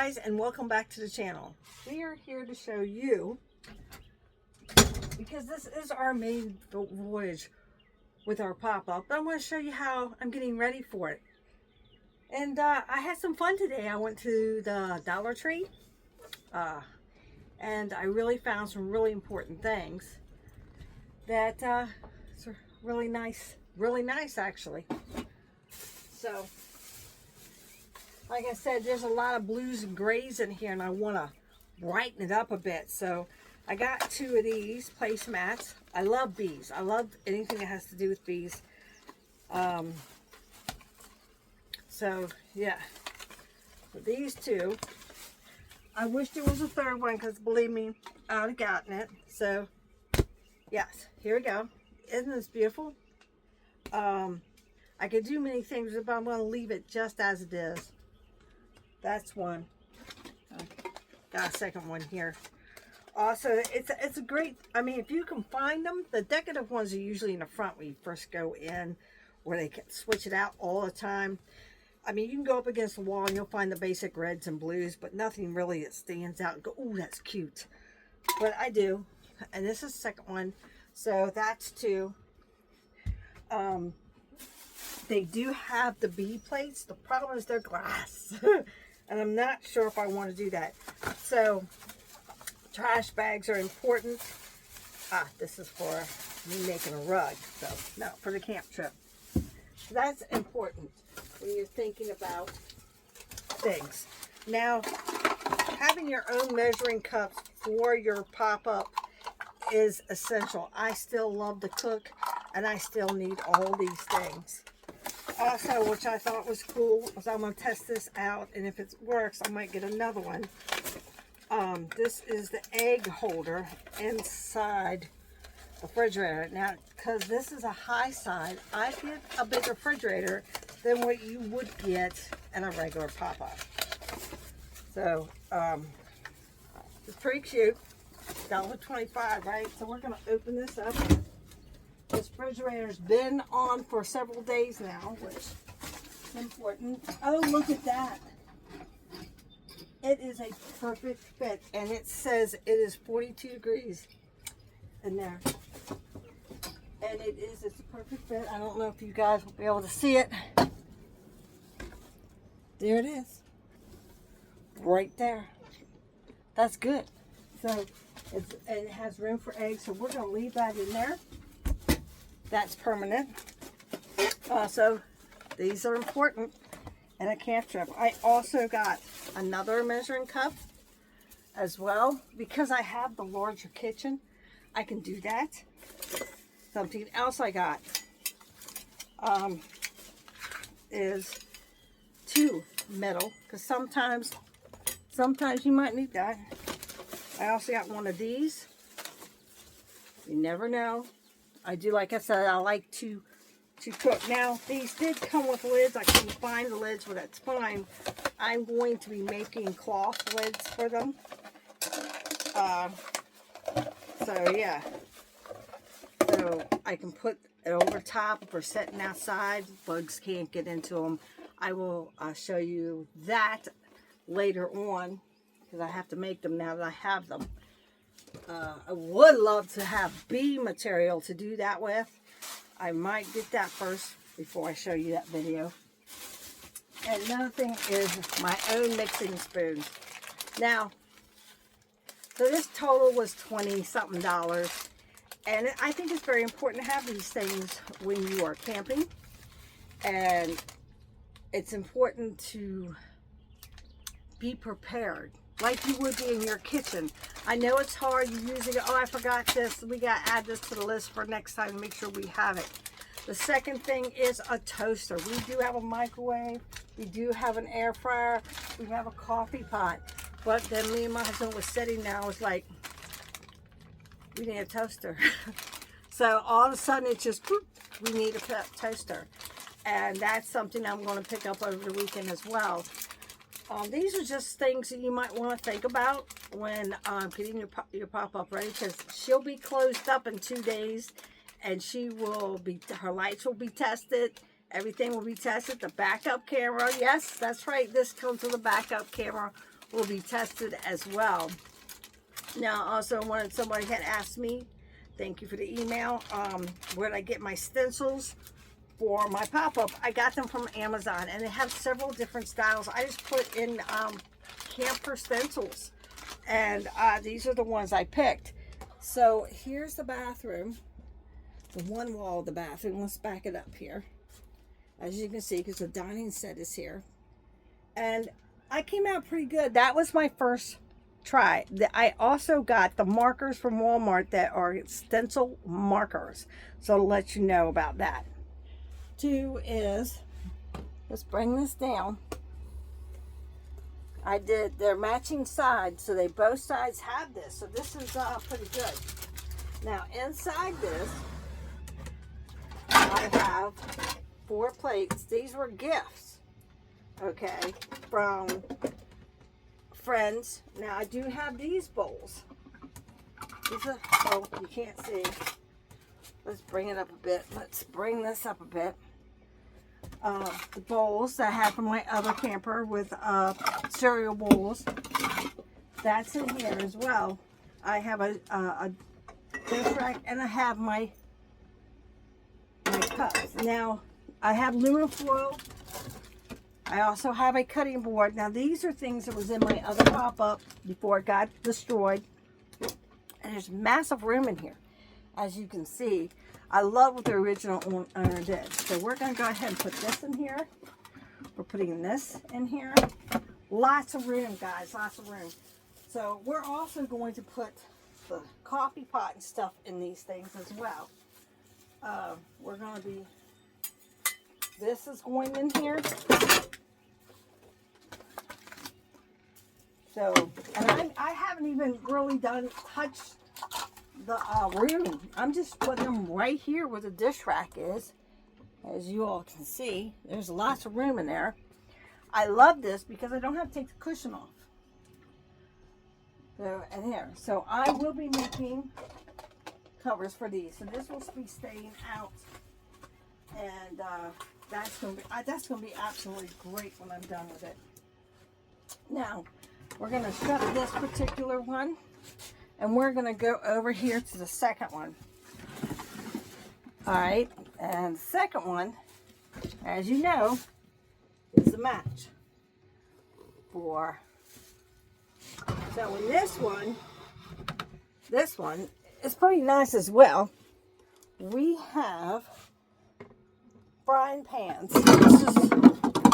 guys, and welcome back to the channel. We are here to show you, because this is our main voyage with our pop-up, but I want to show you how I'm getting ready for it. And I had some fun today. I went to the Dollar Tree and I really found some really important things that it's really nice actually. So like I said, there's a lot of blues and grays in here and I want to brighten it up a bit. So I got 2 of these placemats. I love bees. I love anything that has to do with bees. So yeah, so these 2. I wish there was a 3rd one because believe me, I would have gotten it. So yes, here we go. Isn't this beautiful? I could do many things, but I'm going to leave it just as it is. That's one. Okay. Got a second one here. Also, it's a great, I mean, if you can find them, the decorative ones are usually in the front when you first go in, where they can switch it out all the time. I mean, you can go up against the wall and you'll find the basic reds and blues, but nothing really that stands out and go, ooh, that's cute. But I do. And this is the second one. So that's 2. They do have the bee plates. The problem is they're glass. And I'm not sure if I want to do that. So trash bags are important. This is for me making a rug. So no, for the camp trip. So that's important when you're thinking about things. Now, having your own measuring cups for your pop-up is essential. I still love to cook and I still need all these things. Also, which I thought was cool, was I'm going to test this out, and if it works, I might get another one. This is the egg holder inside the refrigerator. Now, because this is a high side, I get a bigger refrigerator than what you would get in a regular pop-up. So, it's pretty cute. $1.25, right? So we're going to open this up. This refrigerator's been on for several days now, which is important. Oh, look at that. It is a perfect fit, and it says it is 42 degrees in there. And it's a perfect fit. I don't know if you guys will be able to see it. There it is. Right there. That's good. So, it has room for eggs, so we're going to leave that in there. That's permanent. Also, these are important in a camp trip. I also got another measuring cup as well. Because I have the larger kitchen, I can do that. Something else I got is 2 metal, because sometimes you might need that. I also got one of these. You never know. I do, like I said, I like to cook. Now, these did come with lids. I couldn't find the lids, but that's fine. I'm going to be making cloth lids for them. So, yeah. So, I can put it over top if we're sitting outside. Bugs can't get into them. I will show you that later on, because I have to make them now that I have them. I would love to have bee material to do that with. I might get that first before I show you that video. And another thing is my own mixing spoons. Now, so this total was $20-something. And I think it's very important to have these things when you are camping. And it's important to be prepared, like you would be in your kitchen. I know it's hard. You usually go, oh, I forgot this. We got to add this to the list for next time to make sure we have it. The second thing is a toaster. We do have a microwave. We do have an air fryer. We have a coffee pot. But then me and my husband was sitting there. I was like, we need a toaster. So all of a sudden it's just, whoop, we need a toaster. And that's something I'm going to pick up over the weekend as well. These are just things that you might want to think about when getting your pop-up ready, because she'll be closed up in 2 days, and her lights will be tested, everything will be tested. The backup camera, yes, that's right, this comes with a backup camera will be tested as well. Now, also wanted, somebody had asked me, thank you for the email, where did I get my stencils for my pop-up? I got them from Amazon, and they have several different styles. I just put in camper stencils, and these are the ones I picked. So here's the bathroom, the one wall of the bathroom. Let's back it up here, as you can see, because the dining set is here. And I came out pretty good. That was my first try. I also got the markers from Walmart that are stencil markers, so to let you know about that. Two is, let's bring this down. I did their matching sides, so they both sides have this, so this is pretty good. Now inside this I have 4 plates. These were gifts, okay, from friends. Now I do have these bowls. These are, oh, you can't see. Let's bring it up a bit. Let's bring this up a bit. The bowls that I have from my other camper with cereal bowls. That's in here as well. I have a dish rack, and I have my cups. Now I have aluminum foil. I also have a cutting board. Now these are things that was in my other pop-up before it got destroyed. And there's massive room in here. As you can see, I love what the original owner did. So we're going to go ahead and put this in here. We're putting this in here. Lots of room, guys, lots of room. So we're also going to put the coffee pot and stuff in these things as well. We're going to be, this is going in here. So, and I haven't even really touched the room. I'm just putting them right here where the dish rack is. As you all can see, there's lots of room in there. I love this because I don't have to take the cushion off. So, and here. So I will be making covers for these. So this will be staying out. And that's going to be absolutely great when I'm done with it. Now, we're going to shut this particular one, and we're going to go over here to the second one. All right, and the second one, as you know, is the match for. So in this one is pretty nice as well. We have frying pans.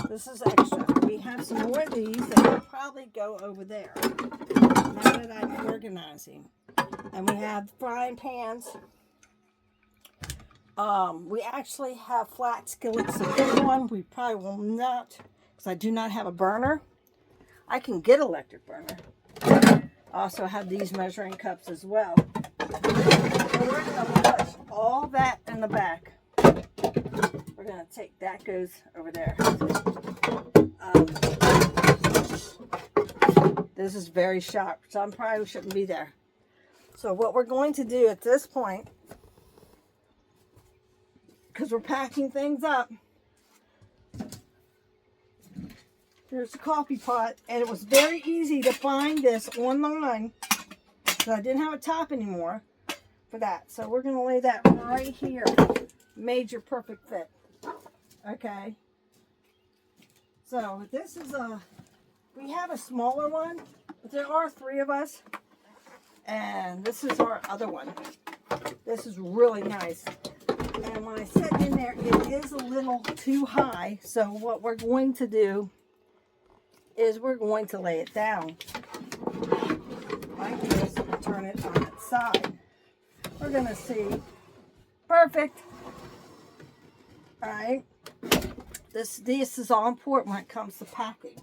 This is extra. We have some more of these that will probably go over there now that I'm organizing. And we have frying pans. We actually have flat skillets. The big one we probably will not, because I do not have a burner. I can get electric burner. Also have these measuring cups as well. So we're going to push all that in the back. We're going to take that, goes over there. This is very sharp, so I probably shouldn't be there. So what we're going to do at this point, because we're packing things up, there's a coffee pot, and it was very easy to find this online because I didn't have a top anymore for that. So we're going to lay that right here. Major perfect fit. Okay. So this is we have a smaller one, but there are 3 of us. And this is our other one. This is really nice. And when I set it in there, it is a little too high. So what we're going to do is we're going to lay it down like this and turn it on its side. We're going to see. Perfect. All right. This is all important when it comes to packing.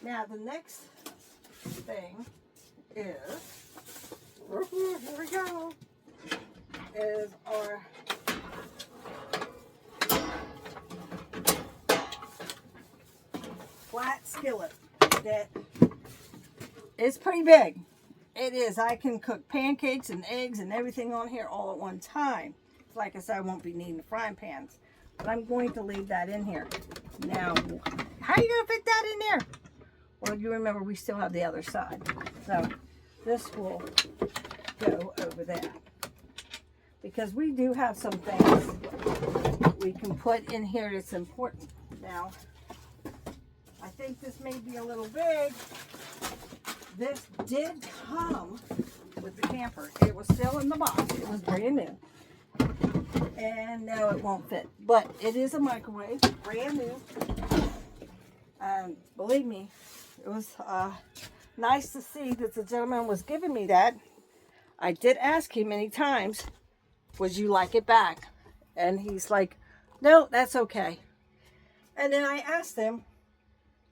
Now the next thing is, here we go, is our flat skillet that is pretty big. It is. I can cook pancakes and eggs and everything on here all at one time. Like I said, I won't be needing the frying pans, but I'm going to leave that in here. Now, how are you going to fit that in there? We're you remember we still have the other side. So this will go over there. Because we do have some things we can put in here that's important. Now, I think this may be a little big. This did come with the camper. It was still in the box. It was brand new. And no, it won't fit. But it is a microwave, brand new. Believe me, it was nice to see that the gentleman was giving me that. I did ask him many times, would you like it back? And he's like, no, that's okay. And then I asked him,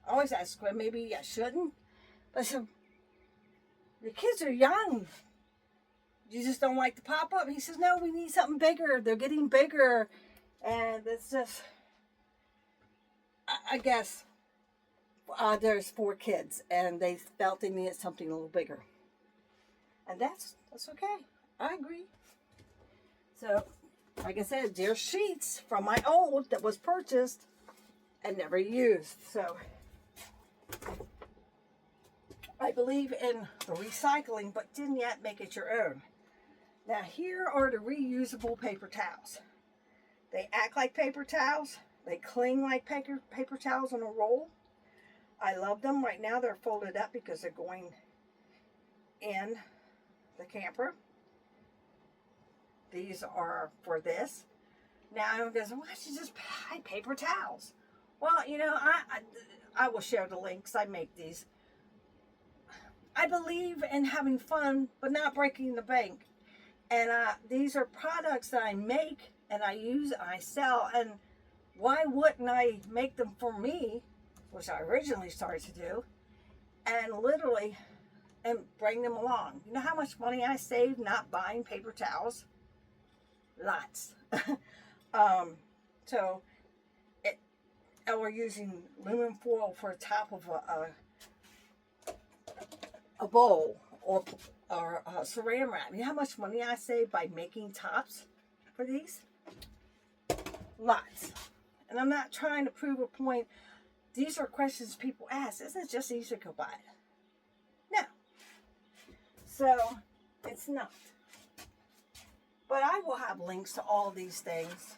I always ask him, maybe I shouldn't. But I said, your kids are young. You just don't like to pop up. He says, no, we need something bigger. They're getting bigger. And it's just, I guess, there's 4 kids. And they felt they needed something a little bigger. And that's okay. I agree. So, like I said, there's sheets from my old that was purchased and never used. So, I believe in the recycling, but didn't yet make it your own. Now, here are the reusable paper towels. They act like paper towels. They cling like paper towels on a roll. I love them. Right now, they're folded up because they're going in the camper. These are for this. Now, everyone goes, why don't you just buy paper towels? Well, you know, I will share the links. I make these. I believe in having fun, but not breaking the bank. And these are products that I make and I use and I sell. And why wouldn't I make them for me, which I originally started to do, and literally and bring them along? You know how much money I saved not buying paper towels? Lots. So, we're using aluminum foil for the top of a bowl or saran wrap. You know how much money I saved by making tops for these? Lots. And I'm not trying to prove a point. These are questions people ask. Isn't it just easy to go buy it? No. So, it's not. But I will have links to all these things.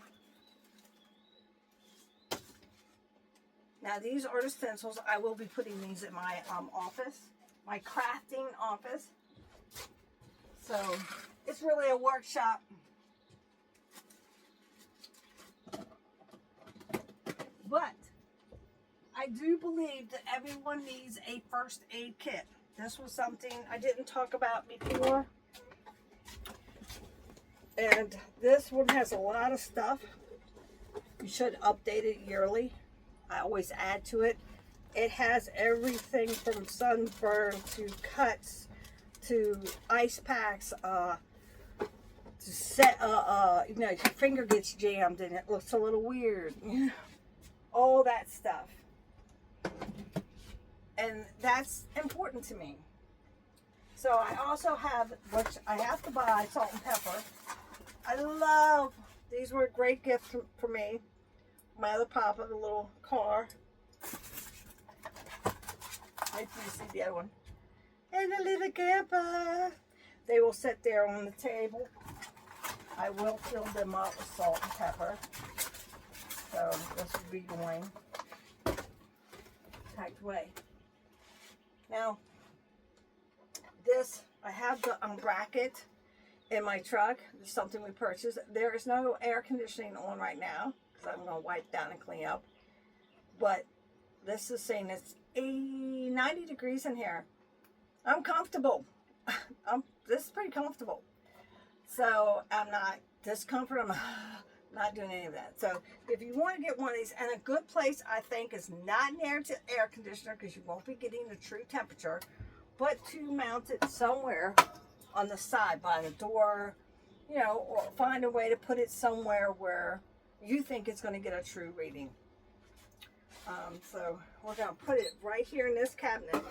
Now, these are the stencils. I will be putting these in my office, my crafting office. So, it's really a workshop. But, I do believe that everyone needs a first aid kit. This was something I didn't talk about before. And this one has a lot of stuff. You should update it yearly. I always add to it. It has everything from sunburn to cuts to ice packs, to set, you know, your finger gets jammed and it looks a little weird. All that stuff. And that's important to me. So I also have, which I have to buy, salt and pepper. I love, these were a great gift for me. My other papa, the little car. I do see the other one. And a little camper. They will sit there on the table. I will fill them up with salt and pepper. So this will be going packed away. Now, this, I have the bracket in my truck. This is something we purchased. There is no air conditioning on right now because I'm going to wipe down and clean up. But this is saying it's 90 degrees in here. I'm comfortable. This is pretty comfortable. So I'm not discomfort. I'm not doing any of that. So if you want to get one of these, and a good place I think is not near to air conditioner because you won't be getting the true temperature, but to mount it somewhere on the side by the door, you know, or find a way to put it somewhere where you think it's going to get a true reading. So we're going to put it right here in this cabinet,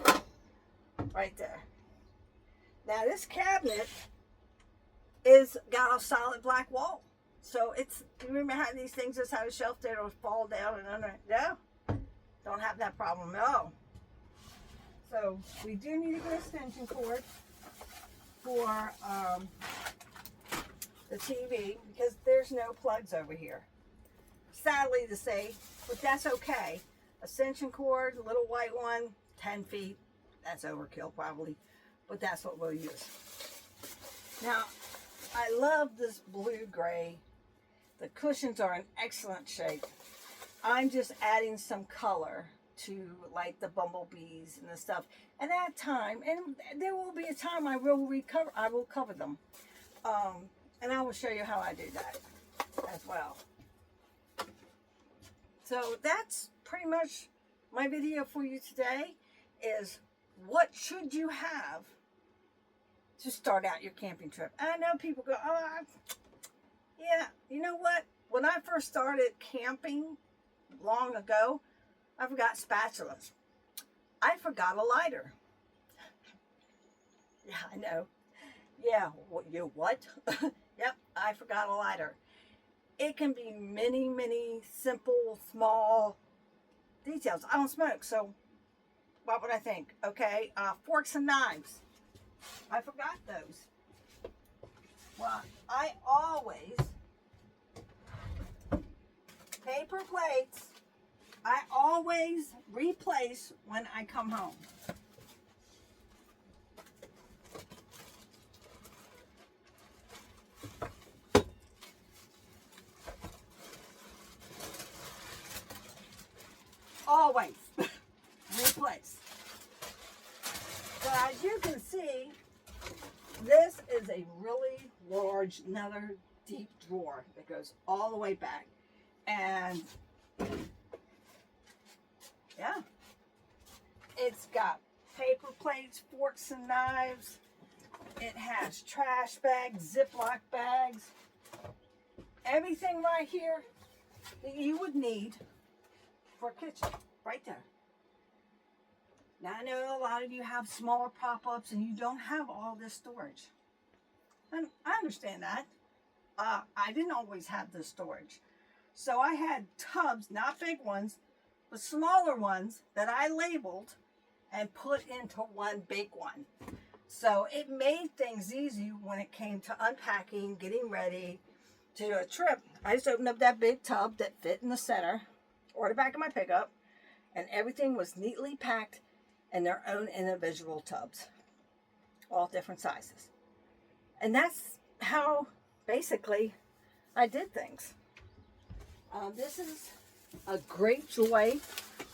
right there. Now this cabinet is got a solid black wall. So it's, you remember how these things just have a shelf there that will fall down and under? No, don't have that problem, no. So we do need to get an extension cord for the TV because there's no plugs over here. Sadly to say, but that's okay. Extension cord, a little white one, 10 feet. That's overkill probably, but that's what we'll use. Now, I love this blue gray. The cushions are in excellent shape. I'm just adding some color to like the bumblebees and the stuff. And at time, and there will be a time I will cover them. And I will show you how I do that as well. So that's pretty much my video for you today, is what should you have to start out your camping trip. And I know people go, oh, yeah, you know what? When I first started camping long ago, I forgot spatulas. I forgot a lighter. Yeah, I know. Yeah, what? Yep, I forgot a lighter. It can be many, many simple, small details. I don't smoke, so what would I think? Okay, forks and knives. I forgot those. Well, I always, paper plates, I always replace when I come home. Always replace. So as you can see, this is a really large, another deep drawer that goes all the way back. And yeah, it's got paper plates, forks and knives. It has trash bags, Ziploc bags, everything right here that you would need for a kitchen, right there. Now I know a lot of you have smaller pop-ups and you don't have all this storage. And I understand that. I didn't always have this storage. So I had tubs, not big ones, but smaller ones that I labeled and put into one big one. So it made things easy when it came to unpacking, getting ready to do a trip. I just opened up that big tub that fit in the center or the back of my pickup, and everything was neatly packed in their own individual tubs, all different sizes. And that's how basically I did things. This is a great joy.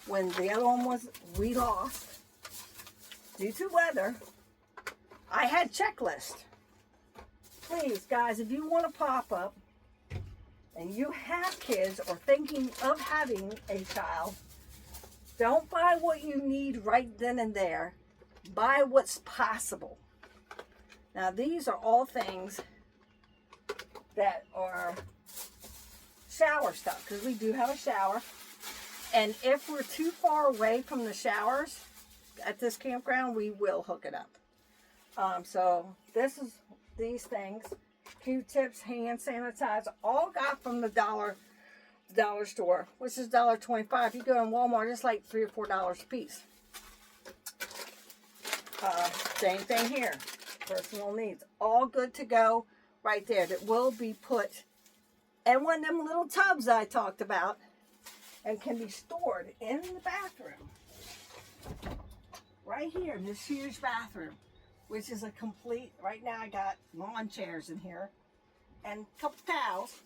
When the other one we lost due to weather, I had checklist. Please, guys, if you want to pop up and you have kids or thinking of having a child, don't buy what you need right then and there. Buy what's possible. Now, these are all things that are shower stuff, because we do have a shower. And if we're too far away from the showers at this campground, we will hook it up. So this is these things. Q-tips, hand sanitizer, all got from the dollar store, which is $1.25. You go in Walmart, it's like $3 or $4 a piece. Same thing here. Personal needs, all good to go right there. That will be put in one of them little tubs I talked about, and can be stored in the bathroom. Right here in this huge bathroom, which is a complete. Right now, I got lawn chairs in here and a couple towels.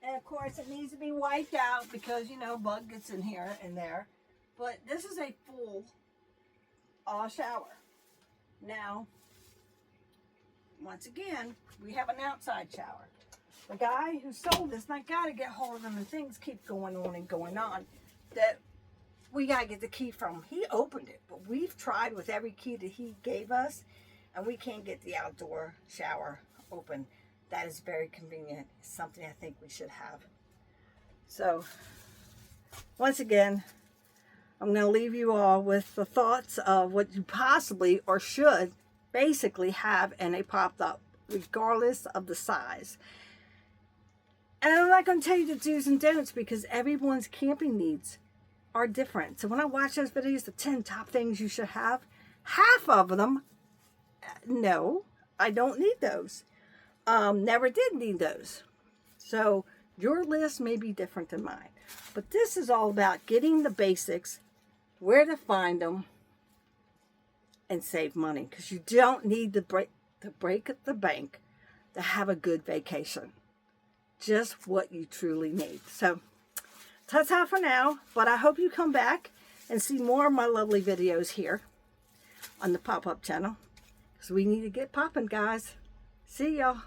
And of course, it needs to be wiped out because, you know, bug gets in here and there. But this is a full shower. Now, once again, we have an outside shower. The guy who sold this, and I got to get hold of him, and things keep going on and going on, that we got to get the key from. He opened it, but we've tried with every key that he gave us, and we can't get the outdoor shower open. That is very convenient. It's something I think we should have. So, once again, I'm going to leave you all with the thoughts of what you possibly or should basically have in a pop-up, regardless of the size. And I'm not going to tell you the do's and don'ts because everyone's camping needs are different. So when I watch those videos, the 10 top things you should have, half of them, no, I don't need those. Never did need those. So your list may be different than mine. But this is all about getting the basics, where to find them, and save money. Because you don't need to break at the bank to have a good vacation. Just what you truly need. So, ta-ta for now. But I hope you come back and see more of my lovely videos here on the Pop Up channel. Because we need to get popping, guys. See y'all.